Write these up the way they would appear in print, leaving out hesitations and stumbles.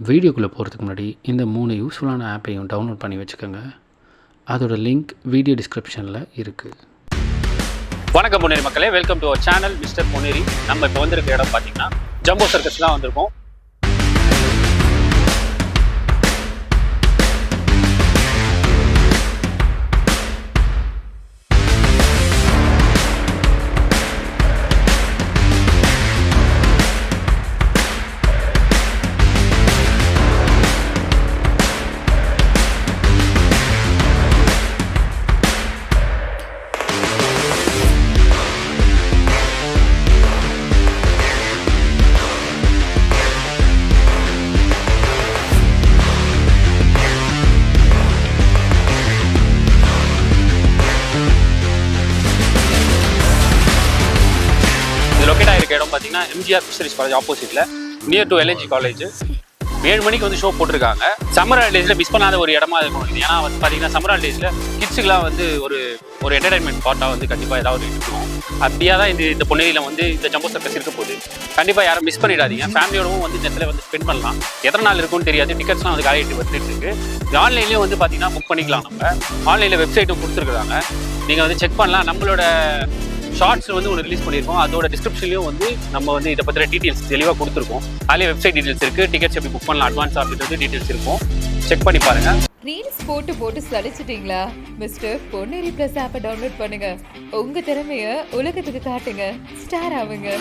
வீடியோக்குள்ளே போகிறதுக்கு முன்னாடி இந்த 3 யூஸ்ஃபுல்லான ஆப்பையும் டவுன்லோட் பண்ணி வச்சுக்கோங்க. அதோட லிங்க் வீடியோ டிஸ்கிரிப்ஷனில் இருக்குது. வணக்கம் பொன்னேரி மக்களே, welcome to our channel mister Ponneri. நம்ம இப்போ வந்திருக்க இடம் பார்த்தீங்கன்னா ஜம்போ சர்க்கஸ் தான் வந்திருக்கோம். லொக்கேட் ஆகிருக்க இடம் பார்த்தீங்கன்னா எம்ஜிஆர் ஃபிஷரிஸ் காலேஜ் ஆப்போசிட்டில் நியர் டு எல்என்ஜி காலேஜ். 7 மணிக்கு வந்து ஷோ போட்டிருக்காங்க. சம்மர் ஹாலிடேஸில் மிஸ் பண்ணாத ஒரு இடமா இருக்கும். ஏன்னா வந்து பார்த்தீங்கன்னா சம்மர் ஹாலிடேஸில் கிட்ஸுக்குலாம் வந்து ஒரு என்டர்டைன்மெண்ட் பார்ட்டாக வந்து கண்டிப்பாக ஏதாவது இருக்கணும். அப்படியே தான் இந்த பொன்னேரியில் வந்து இந்த ஜம்போ சர்க்கஸ் இருக்க போகுது. கண்டிப்பாக யாரும் மிஸ் பண்ணிடாதீங்க. ஃபேமிலியோடவும் வந்து இந்த இடத்துல வந்து ஸ்பெண்ட் பண்ணலாம். எத்தனை நாள் இருக்கும்னு தெரியாது. டிக்கெட்ஸ்லாம் வந்து காலிட்டு வந்துட்டு இருக்கு. ஆன்லைன்லேயும் வந்து பார்த்தீங்கன்னா புக் பண்ணிக்கலாம். நம்ம ஆன்லைனில் வெப்சைட்டும் கொடுத்துருக்குறாங்க. நீங்கள் வந்து செக் பண்ணலாம். நம்மளோட ஷார்ட்ஸ் வந்து ஒன்று ரிலீஸ் பண்ணியிருக்கோம். அதோட டிஸ்கிரிப்ஷன்லையும் வந்து நம்ம வந்து இதை பற்றின டீட்டெயில்ஸ் தெளிவாக கொடுத்துருக்கோம். அதிலே வெப்சைட் டீட்டெயில்ஸ் இருக்குது. டிக்கெட்ஸ் எப்படி புக் பண்ணலாம், அட்வான்ஸ் அப்படின்றது டீட்டெயில்ஸ் இருக்கும். செக் பண்ணி பாருங்கள். ரீல்ஸ் போட்டு சலிச்சிட்டீங்களா? மிஸ்டர் பொன்னேரி ப்ளஸ் ஆப்பை டவுன்லோட் பண்ணுங்க. உங்க திறமைய உலகத்துக்கு காட்டுங்க. ஸ்டார் ஆவுங்க.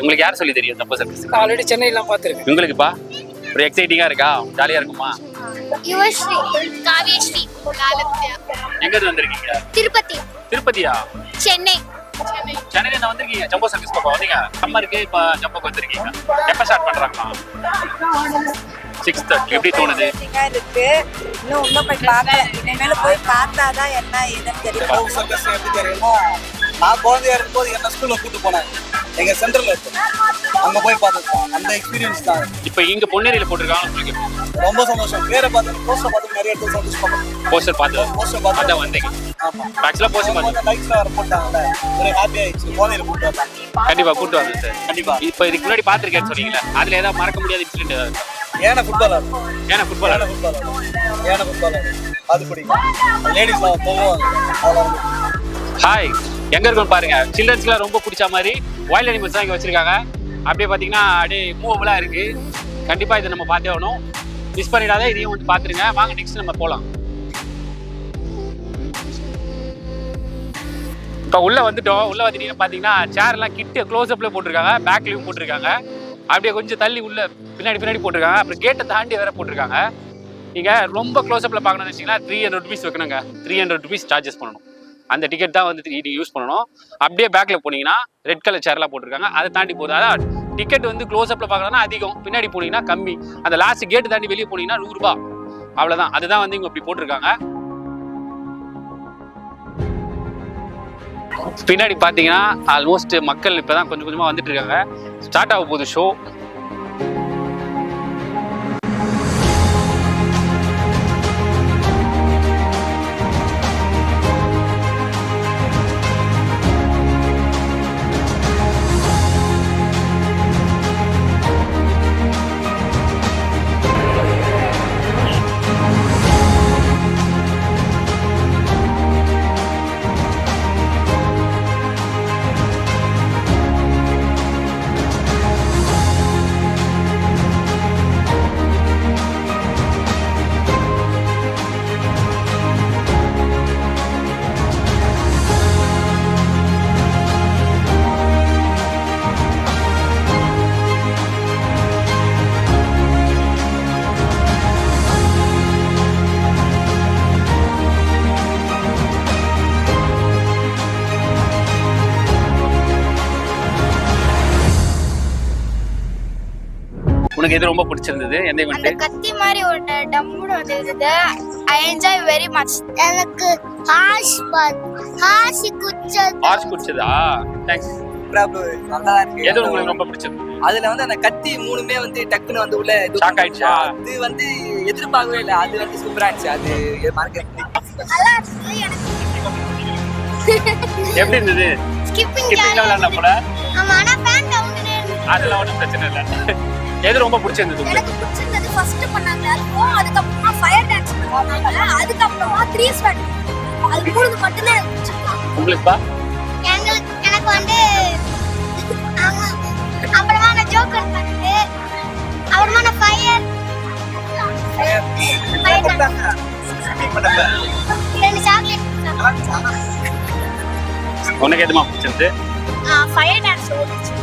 உங்களுக்கு யார் சொல்லி தெரியும் ஜம்போ சர்க்கஸ்? ஆல்ரெடி சென்னையிலாம் பார்த்துருக்கேன். உங்களுக்குப்பா ஒரு எக்ஸைட்டிங்காக இருக்கா? ஜாலியாக இருக்குமா? எங்கேருந்து வந்திருக்கீங்க? திருப்பதியா? சென்னையில வந்திருக்கீங்க. ஜம்போ சர்க்கஸ் பக்கம் வந்தீங்க. சம்மருக்கு இப்போ ஜம்போக்கு வந்திருக்கீங்க. எப்போ ஸ்டார்ட் பண்ணுறாங்களா? 6:30. எப்படி தோணுது? இருக்கு. இன்னும் போய் பார்க்கல. இனிமேல் போய் பார்த்தாதான் என்ன ஏதுன்னு தெரியும். ஜம்போ சர்க்கஸ் எப்படி தெரியுமா? நான் குழந்தையா இருக்கும்போது என்ன ஸ்கூல்ல கூட்டு போனேன். எங்க சென்டர்ல இருக்கு. அங்க போய் பார்த்தேன். அந்த எக்ஸ்பீரியன்ஸ் தான். இப்போ இங்க பொன்னேரியில போட்டிருக்காங்க. உங்களுக்கு ரொம்ப சந்தோஷம். பேரை பார்த்து போஸ்டர் பார்த்து நிறைய இடத்துல சந்தோஷம். போஸ்டர் பார்த்து அதான் வந்தீங்க. ஆமா. ஆக்சுவலா போஸ்டர் பார்த்து லைக்ஸ்ல வர போட்டாங்கல்ல. ஒரு ஹாப்பி ஆயிடுச்சு. குழந்தைய கூட்டு வந்தாங்க. கண்டிப்பா கூட்டு வாங்க சார். கண்டிப்பா. இப்போ இதுக்கு முன்னாடி பார்த்திருக்கேன்னு சொன்னீங்கல்ல, அதுல ஏதாவது மறக்க முடியாத இன்சிடென்ட் ஏதாவது? ஏன்னா ஃபுட்பாலர். ஃபுட்பால் அது பிடிக்கும். லேடிஸ்லாம் போவாங்க. அதெல்லாம் ஹாய், எங்க இருக்கும் பாருங்க. சில்ட்ரன்ஸ்க்குலாம் ரொம்ப பிடிச்ச மாதிரி வைல்ட் அனிமல்ஸ் தான் இங்கே வச்சிருக்காங்க. அப்படியே பார்த்தீங்கன்னா அப்படியே மூவபுளாக இருக்கு. கண்டிப்பாக இதை நம்ம பார்த்தே ஆகணும். மிஸ் பண்ணிடாத. இதையும் வந்து பார்த்துருங்க. வாங்க நெக்ஸ்ட் நம்ம போகலாம். இப்போ உள்ள வந்துட்டோம். உள்ள வந்துட்டீங்கன்னா பார்த்தீங்கன்னா சேர்லாம் கிட்ட க்ளோஸ்அப்ல போட்டிருக்காங்க. பேக்லையும் போட்டிருக்காங்க. அப்படியே கொஞ்சம் தள்ளி உள்ள பின்னாடி போட்டிருக்காங்க. அப்புறம் கேட்டை தாண்டி வேற போட்டிருக்காங்க. நீங்கள் ரொம்ப க்ளோஸ்அப்பில் பார்க்கணும்னு வச்சிங்கன்னா 300 rupees வைக்கணுங்க. 300 rupees சார்ஜஸ் பண்ணணும். அந்த டிக்கெட் தான் வந்து நீங்கள் யூஸ் பண்ணணும். அப்படியே பேக்கில் போனீங்கன்னா ரெட் கலர் சேர்லாம் போட்டிருக்காங்க. அதை தாண்டி போகுது. அதான் டிக்கெட் வந்து க்ளோஸ்அப்பில் பார்க்கணும்னா அதிகம், பின்னாடி போனீங்கன்னா கம்மி. அந்த லாஸ்ட் கேட்டு தாண்டி வெளியே போனீங்கன்னா 100 ரூபா. அவ்வளோதான். அதுதான் வந்து இங்கே இப்படி போட்டிருக்காங்க. பின்னாடி பார்த்தீங்கன்னா ஆல்மோஸ்ட் மக்கள் இப்போ தான் கொஞ்சம் கொஞ்சமாக வந்துட்டு இருக்காங்க. ஸ்டார்ட் ஆக போகுது ஷோ. உனக்கு எது ரொம்ப பிடிச்சிருந்தது எந்த அந்த ஈவெண்ட்? கத்தி மாதிரி ஒரு டம்முடு வந்திருந்தது. I enjoy very much. எனக்கு ஹாஷி குச்சது. ஆர்ஸ் குடிச்சதா? தேங்க்ஸ். நல்லா இருக்கு. எது உங்களுக்கு ரொம்ப பிடிச்சது? அதுல வந்து அந்த கத்தி மூணுமே வந்து டக்குன்னு வந்து உள்ள ஷாக் ஆயிடுச்சா? அது வந்து எதிர்பார்க்கவே இல்லை. அது வந்து சூப்பரா இருந்துச்சு. அது மறக்க நல்லா இருந்தது எனக்கு. எப்படி இருந்தது? ஸ்கிப்பிங் ஸ்கிப்பிங் விளையாட போல. ஆமா, ஆனா ஃபேன் டவுன் இருந்தது. அதெல்லாம் ஒன்றும் பிரச்சனை இல்லை. எது ரொம்ப பிடிச்சிருந்தது உங்களுக்கு? எனக்கு பிடிச்சிருந்தது ஃபர்ஸ்ட் பண்ணாங்க அதுவும், அதுக்கப்புறமா ஃபயர் டான்ஸ் பண்ணாங்க, அதுக்கப்புறமா 3 ஸ்டார்ட். அது மூணு மட்டும் தான் எனக்கு பிடிச்சிருக்கு. உங்களுக்குப்பா? எனக்கு வந்து அப்புறமா நான் ஜோக்கர் பண்ணது, அப்புறமா நான் ஃபயர் ரெண்டு சாக்லேட் உனக்கு எதுமா பிடிச்சிருந்து? ஃபயர் டான்ஸ் ஓடுச்சு.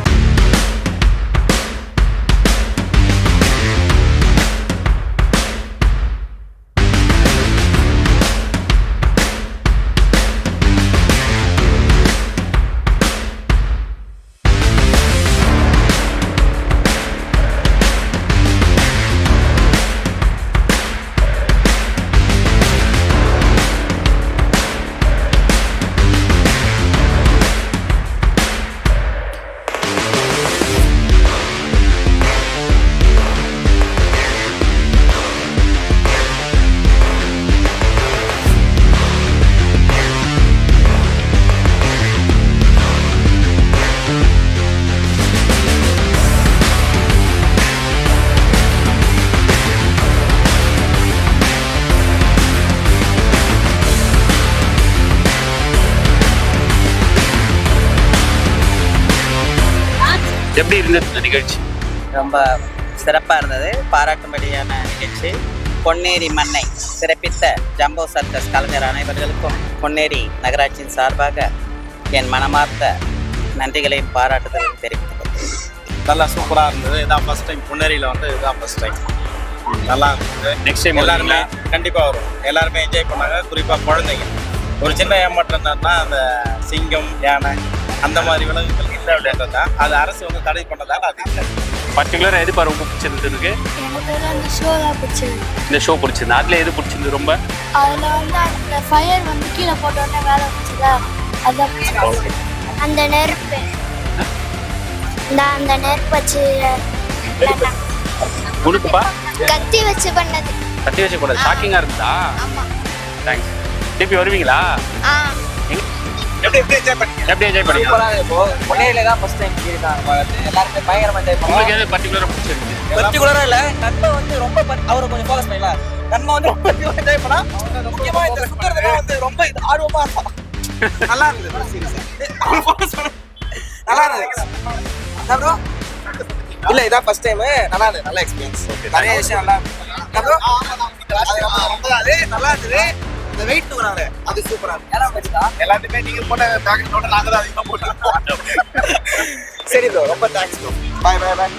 எப்படி இருந்தது இந்த நிகழ்ச்சி? ரொம்ப சிறப்பாக இருந்தது. பாராட்டும்படியான நிகழ்ச்சி. பொன்னேரி மண்ணை சிறப்பித்த ஜம்போ சர்க்கஸ் கலைஞர் அனைவர்களுக்கும் பொன்னேரி நகராட்சியின் சார்பாக என் மனமார்ந்த நன்றிகளையும் பாராட்டுதலையும் தெரிவித்துக் கொள்கிறேன். நல்லா சூப்பராக இருந்தது. இதான் ஃபர்ஸ்ட் டைம் பொன்னேரியில் வந்து இதுதான் ஃபர்ஸ்ட் டைம். நல்லா இருந்தது. நெக்ஸ்ட் டைம் எல்லாருமே கண்டிப்பாக வரும். எல்லாருமே என்ஜாய் பண்ணாங்க. குறிப்பாக குழந்தைங்க. ஒரு சின்ன ஏமாற்றம் என்னன்னா அந்த சிங்கம் யானை அந்த மாதிரி விலங்குகள் இல்லை அப்படின்றது தான். அது அரசு வந்து தடை பண்ணதால் அது இல்லை. பர்டிகுலராக எது ரொம்ப பிடிச்சிருந்தது இருக்கு? எனக்கு அந்த ஷோ தான் பிடிச்சது. இந்த ஷோ பிடிச்சிருந்தது. அதில் எது பிடிச்சிருந்தது ரொம்ப? அதில் வந்து அந்த ஃபயர் வந்து கீழே போட்டோன்னே வேலை வச்சுதா, அதான் பிடிச்சது. அந்த நெருப்பு அந்த நெருப்பு வச்சு உனக்குப்பா? கத்தி வச்சு பண்ணது. கத்தி வச்சு கூட ஷாக்கிங்காக இருந்தா? ஆமாம். தேங்க்ஸ். திருப்பி வருவீங்களா? எப்படி என்ஜாய் பண்ணீங்க? சூப்பரா இப்போ பொன்னேரியில தான் ஃபர்ஸ்ட் டைம் இருக்காங்க. எல்லாருமே பயங்கரமா என்ஜாய் உங்களுக்கு பண்ணுவாங்க. எது பர்டிகுலராக பிடிச்சிருக்கு? பர்டிகுலரா இல்ல, நன்மை வந்து ரொம்ப அவரை கொஞ்சம் ஃபோக்கஸ் பண்ணல. நன்மை வந்து ரொம்ப என்ஜாய் பண்ணா. முக்கியமா இந்த சுத்துறதுல வந்து ரொம்ப ஆர்வமா இருக்கும். நல்லா இருந்தது. சீரியஸா நல்லா இருந்தது. என்ன ப்ரோ? இல்ல இதான் ஃபர்ஸ்ட் டைம். நல்லா இருந்தது. நல்ல எக்ஸ்பீரியன்ஸ். நிறைய விஷயம் நல்லா இருந்தது. நல்லா இருந்தது. இந்த வெயிட் தூக்குறாங்க, அது சூப்பரா இருக்கு. எல்லாத்துக்குமே நீங்கள் போட்ட பேக்கெட்டோட நாங்கள் தான் அதிகமாக போட்டுருக்கோம். சரி ப்ரோ, ரொம்ப தேங்க்ஸ் ப்ரோ. பாய் பாய் பாய்.